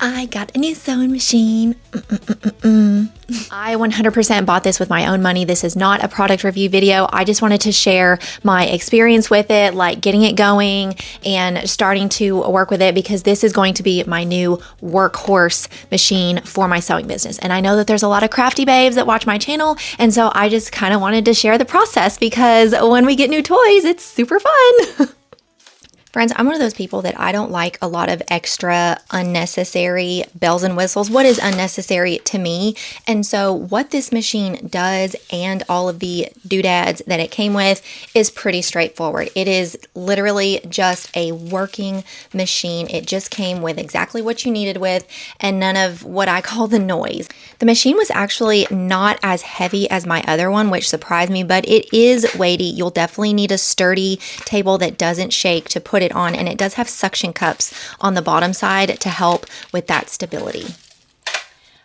I got a new sewing machine. I 100% bought this with my own money. This is not a product review video. I just wanted to share my experience with it, like getting it going and starting to work with it, because this is going to be my new workhorse machine for my sewing business. And I know that there's a lot of crafty babes that watch my channel. And so I just kind of wanted to share the process, because when we get new toys, it's super fun. Friends, I'm one of those people that I don't like a lot of extra unnecessary bells and whistles. What is unnecessary to me? And so what this machine does, and all of the doodads that it came with, is pretty straightforward. It is literally just a working machine. It just came with exactly what you needed with, and none of what I call the noise. The machine was actually not as heavy as my other one, which surprised me, but it is weighty. You'll definitely need a sturdy table that doesn't shake to put it on, and it does have suction cups on the bottom side to help with that stability.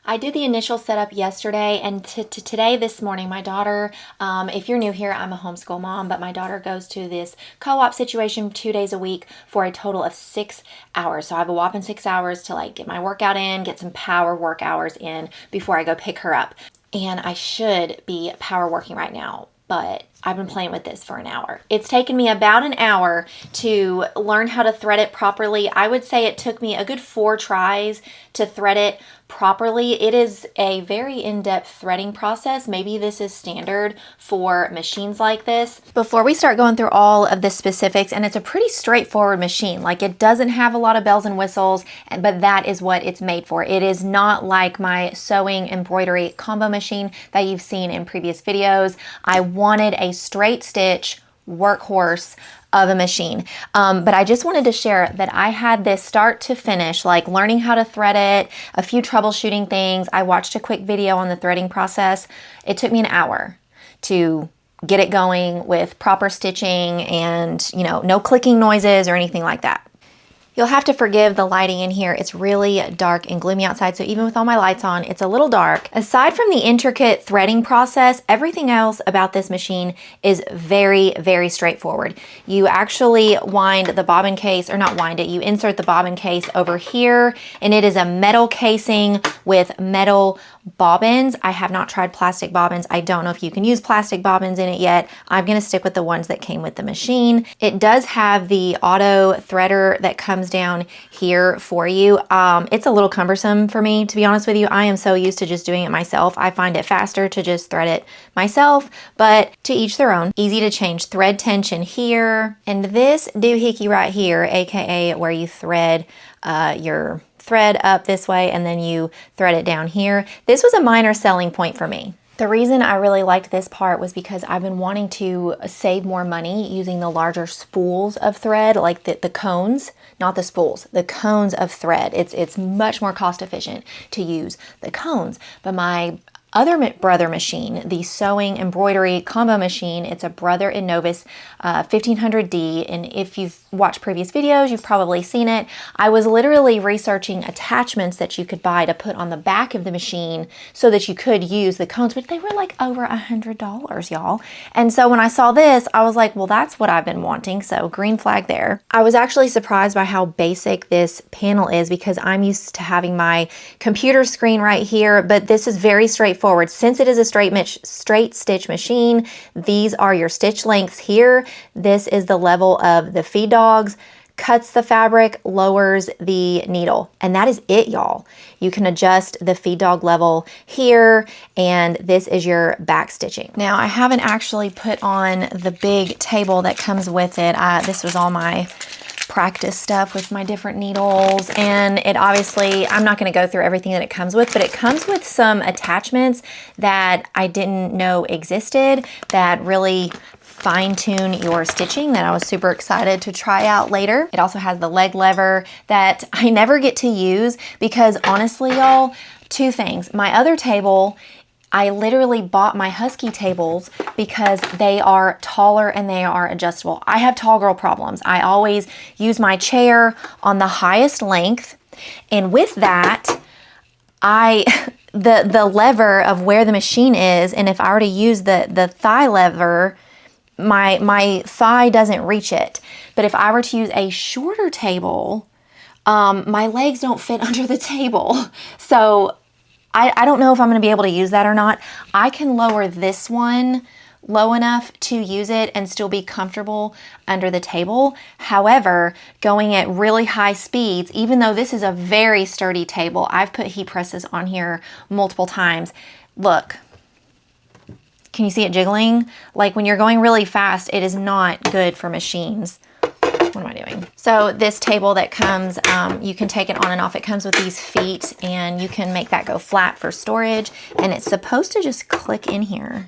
I did the initial setup yesterday, and today, this morning, my daughter, if you're new here, I'm a homeschool mom, but my daughter goes to this co-op situation 2 days a week for a total of 6 hours. So I have a whopping 6 hours to like get my workout in, get some power work hours in before I go pick her up. And I should be power working right now, but I've been playing with this for an hour. It's taken me about an hour to learn how to thread it properly. I would say it took me a good 4 tries to thread it properly. It is a very in-depth threading process. Maybe this is standard for machines like this. Before we start going through all of the specifics, and it's a pretty straightforward machine, like it doesn't have a lot of bells and whistles, but that is what it's made for. It is not like my sewing embroidery combo machine that you've seen in previous videos. I wanted a straight stitch workhorse of a machine. But I just wanted to share that I had this start to finish, like learning how to thread it, a few troubleshooting things. I watched a quick video on the threading process. It took me an hour to get it going with proper stitching and, you know, no clicking noises or anything like that. You'll have to forgive the lighting in here. It's really dark and gloomy outside, so even with all my lights on, it's a little dark. Aside from the intricate threading process, everything else about this machine is very, very straightforward. You actually wind the bobbin case, or not wind it, you insert the bobbin case over here, and it is a metal casing with metal bobbins. I have not tried plastic bobbins. I don't know if you can use plastic bobbins in it yet. I'm going to stick with the ones that came with the machine. It does have the auto threader that comes down here for you. It's a little cumbersome for me, to be honest with you. I am so used to just doing it myself. I find it faster to just thread it myself, but to each their own. Easy to change thread tension here. And this doohickey right here, aka where you thread your thread up this way and then you thread it down here. This was a minor selling point for me. The reason I really liked this part was because I've been wanting to save more money using the larger spools of thread, like the cones, not the spools, the cones of thread. It's much more cost efficient to use the cones. But my other brother machine, the sewing embroidery combo machine, it's a Brother Innovus 1500D, and if you've watched previous videos, you've probably seen it. I was literally researching attachments that you could buy to put on the back of the machine so that you could use the cones, but they were like over $100, y'all. And so when I saw this, I was like, well, that's what I've been wanting, so green flag there. I was actually surprised by how basic this panel is, because I'm used to having my computer screen right here, but this is very straightforward. Since it is a straight stitch machine, these are your stitch lengths here. This is the level of the feed dogs, cuts the fabric, lowers the needle, and that is it, y'all. You can adjust the feed dog level here, and this is your back stitching. Now, I haven't actually put on the big table that comes with it. This was all my practice stuff with my different needles, and it obviously, I'm not going to go through everything that it comes with, but it comes with some attachments that I didn't know existed that really fine-tune your stitching that I was super excited to try out later. It also has the leg lever that I never get to use because honestly, y'all, 2 things. My other table, I literally bought my Husky tables because they are taller and they are adjustable. I have tall girl problems. I always use my chair on the highest length, and with that, the lever of where the machine is, and if I were to use the thigh lever, my thigh doesn't reach it. But if I were to use a shorter table, my legs don't fit under the table. So I don't know if I'm going to be able to use that or not. I can lower this one low enough to use it and still be comfortable under the table. However, going at really high speeds, even though this is a very sturdy table, I've put heat presses on here multiple times. Look, can you see it jiggling? Like when you're going really fast, it is not good for machines. What am I doing? So this table that comes, you can take it on and off. It comes with these feet and you can make that go flat for storage, and it's supposed to just click in here.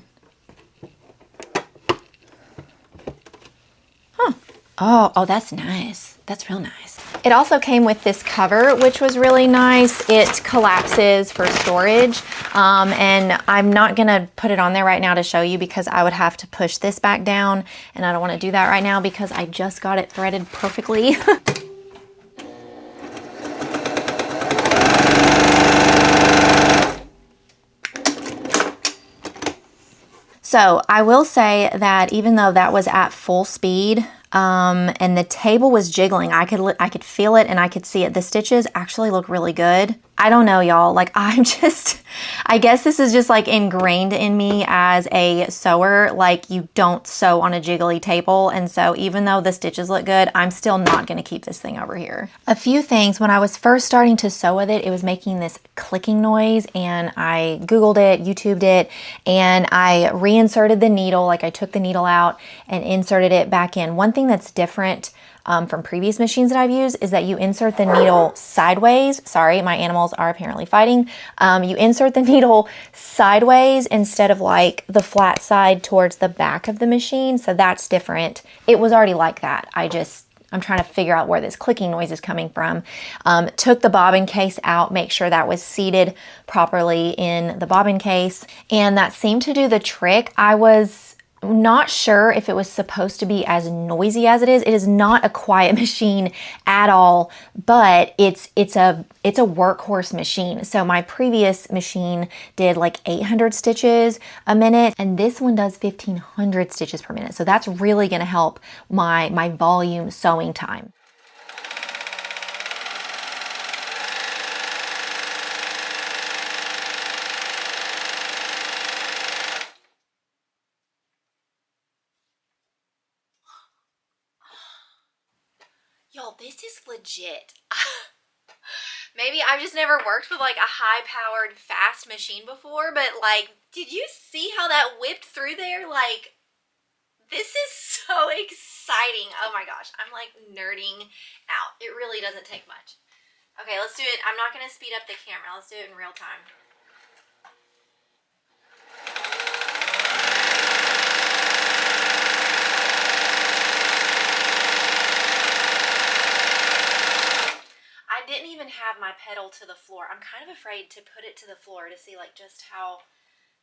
Oh, that's nice. That's real nice. It also came with this cover, which was really nice. It collapses for storage. And I'm not gonna put it on there right now to show you because I would have to push this back down, and I don't wanna do that right now because I just got it threaded perfectly. So I will say that even though that was at full speed, and the table was jiggling, I could feel it and I could see it. The stitches actually look really good. I don't know, y'all. Like I guess this is just like ingrained in me as a sewer. Like you don't sew on a jiggly table. And so even though the stitches look good, I'm still not going to keep this thing over here. A few things, when I was first starting to sew with it, it was making this clicking noise, and I Googled it, YouTubed it, and I reinserted the needle. Like I took the needle out and inserted it back in. One thing that's different from previous machines that I've used is that you insert the needle sideways. Sorry, my animals are apparently fighting. You insert the needle sideways instead of like the flat side towards the back of the machine. So that's different. It was already like that. I'm trying to figure out where this clicking noise is coming from. Took the bobbin case out, make sure that was seated properly in the bobbin case, and that seemed to do the trick. I was not sure if it was supposed to be as noisy as it is. It is not a quiet machine at all, but it's a workhorse machine. So my previous machine did like 800 stitches a minute, and this one does 1500 stitches per minute. So that's really going to help my volume sewing time. Y'all, this is legit. Maybe I've just never worked with like a high-powered fast machine before, but like, did you see how that whipped through there? Like, this is so exciting. Oh my gosh, I'm like nerding out. It really doesn't take much. Okay, let's do it. I'm not gonna speed up the camera. Let's do it in real time. Didn't even have my pedal to the floor. I'm kind of afraid to put it to the floor to see like just how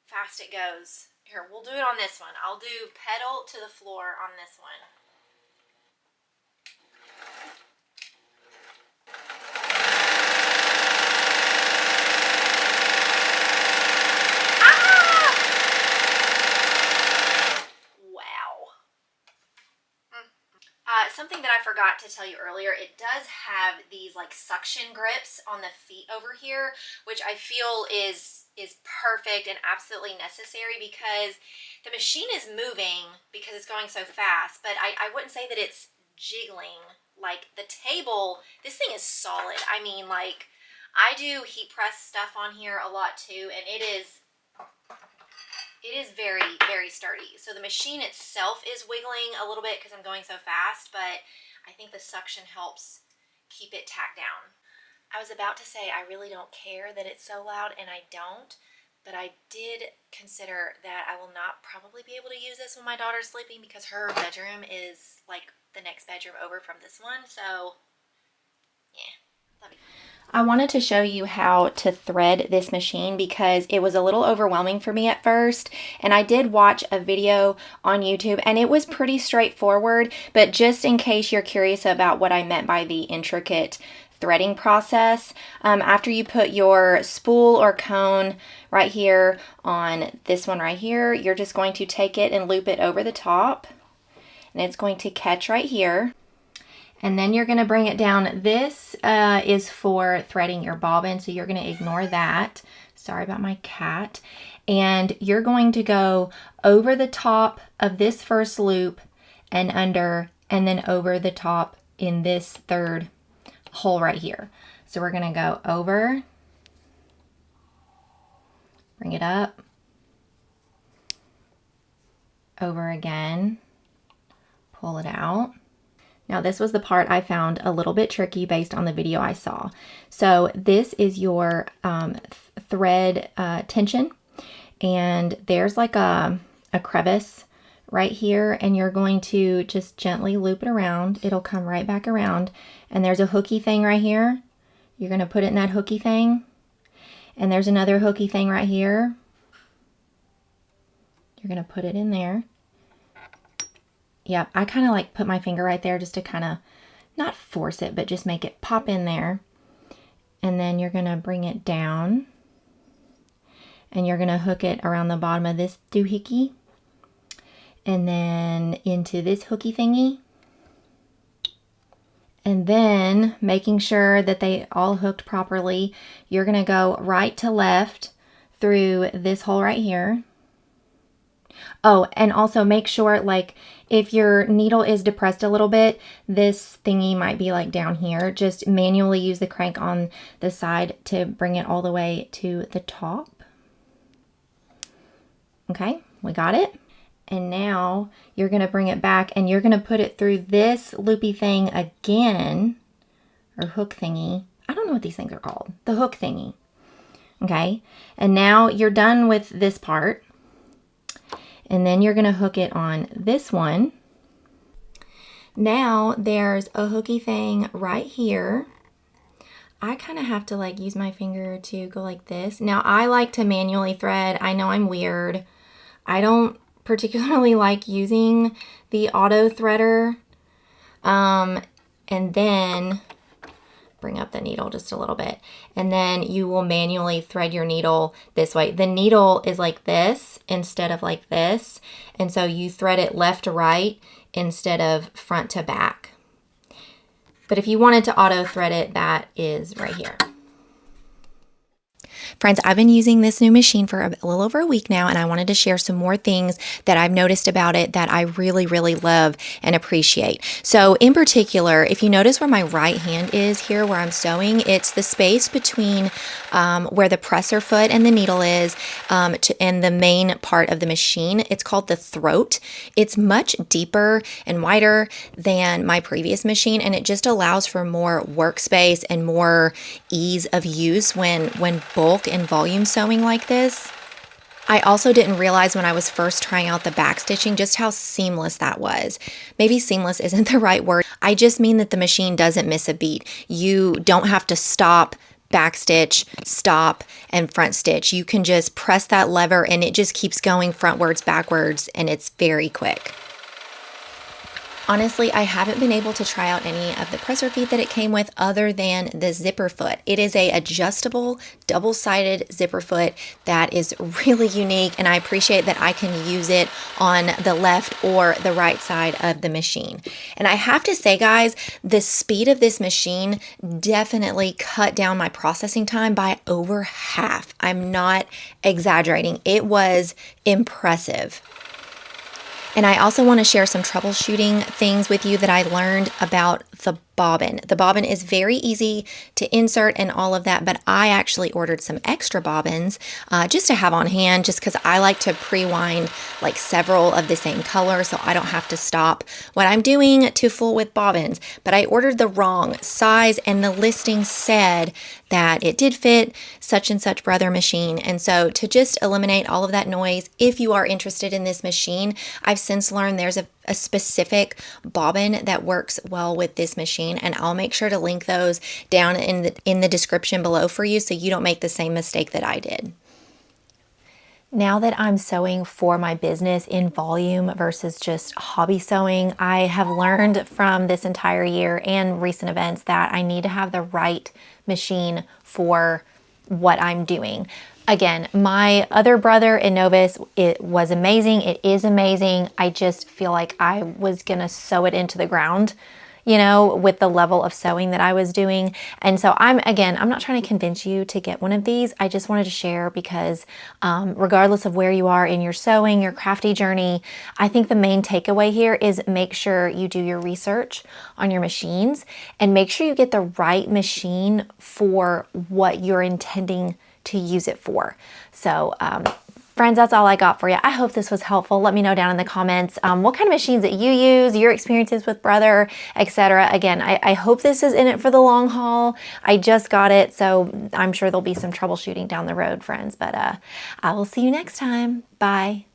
fast it goes. Here, we'll do it on this one. I'll do pedal to the floor on this one. Something that I forgot to tell you earlier, it does have these like suction grips on the feet over here, which I feel is perfect and absolutely necessary because the machine is moving because it's going so fast, but I wouldn't say that it's jiggling. Like the table, this thing is solid. I mean, like I do heat press stuff on here a lot too, and it is very, very sturdy. So the machine itself is wiggling a little bit because I'm going so fast, but I think the suction helps keep it tacked down. I was about to say I really don't care that it's so loud, and I don't, but I did consider that I will not probably be able to use this when my daughter's sleeping because her bedroom is like the next bedroom over from this one, so yeah, that'll be fun. I wanted to show you how to thread this machine because it was a little overwhelming for me at first, and I did watch a video on YouTube and it was pretty straightforward, but just in case you're curious about what I meant by the intricate threading process, after you put your spool or cone right here on this one right here, you're just going to take it and loop it over the top, and it's going to catch right here. And then you're gonna bring it down. This is for threading your bobbin, so you're gonna ignore that. Sorry about my cat. And you're going to go over the top of this first loop and under, and then over the top in this third hole right here. So we're gonna go over, bring it up, over again, pull it out. Now this was the part I found a little bit tricky based on the video I saw. So this is your thread tension, and there's like a crevice right here, and you're going to just gently loop it around. It'll come right back around, and there's a hooky thing right here. You're gonna put it in that hooky thing, and there's another hooky thing right here. You're gonna put it in there. Yep, I kind of like put my finger right there just to kind of not force it, but just make it pop in there. And then you're gonna bring it down, and you're gonna hook it around the bottom of this doohickey, and then into this hooky thingy. And then making sure that they all hooked properly, you're gonna go right to left through this hole right here. Oh, and also make sure, like, if your needle is depressed a little bit, this thingy might be like down here. Just manually use the crank on the side to bring it all the way to the top. Okay, we got it. And now you're gonna bring it back, and you're gonna put it through this loopy thing again, or hook thingy. I don't know what these things are called. The hook thingy. Okay, and now you're done with this part. And then you're gonna hook it on this one. Now there's a hooky thing right here. I kind of have to like use my finger to go like this. Now I like to manually thread. I know I'm weird. I don't particularly like using the auto threader. And then bring up the needle just a little bit, and then you will manually thread your needle this way. The needle is like this instead of like this, and so you thread it left to right instead of front to back. But if you wanted to auto thread it, that is right here. Friends, I've been using this new machine for a little over a week now, and I wanted to share some more things that I've noticed about it that I really, really love and appreciate. So in particular, if you notice where my right hand is here where I'm sewing, it's the space between where the presser foot and the needle is and the main part of the machine. It's called the throat. It's much deeper and wider than my previous machine, and it just allows for more workspace and more ease of use when bulk and volume sewing like this. I also didn't realize when I was first trying out the back stitching just how seamless that was. Maybe seamless isn't the right word. I just mean that the machine doesn't miss a beat. You don't have to stop, backstitch, stop, and front stitch. You can just press that lever and it just keeps going frontwards, backwards, and it's very quick. Honestly, I haven't been able to try out any of the presser feet that it came with other than the zipper foot. It is a adjustable double-sided zipper foot that is really unique, and I appreciate that I can use it on the left or the right side of the machine. And I have to say, guys, the speed of this machine definitely cut down my processing time by over half. I'm not exaggerating. It was impressive. And I also want to share some troubleshooting things with you that I learned about the bobbin. The bobbin is very easy to insert and all of that, but I actually ordered some extra bobbins just to have on hand, just because I like to pre-wind like several of the same color so I don't have to stop what I'm doing to fool with bobbins. But I ordered the wrong size, and the listing said that it did fit such and such brother machine. And so to just eliminate all of that noise, if you are interested in this machine, I've since learned there's a specific bobbin that works well with this machine, and I'll make sure to link those down in the description below for you so you don't make the same mistake that I did. Now that I'm sewing for my business in volume versus just hobby sewing, I have learned from this entire year and recent events that I need to have the right machine for what I'm doing. Again, my other brother in Novus, it was amazing. It is amazing. I just feel like I was gonna sew it into the ground you know, with the level of sewing that I was doing. And so I'm not trying to convince you to get one of these. I just wanted to share because regardless of where you are in your sewing, your crafty journey, I think the main takeaway here is make sure you do your research on your machines and make sure you get the right machine for what you're intending to use it for. So friends, that's all I got for you. I hope this was helpful. Let me know down in the comments what kind of machines that you use, your experiences with Brother, etc. Again, I hope this is in it for the long haul. I just got it, so I'm sure there'll be some troubleshooting down the road, friends. But I will see you next time. Bye.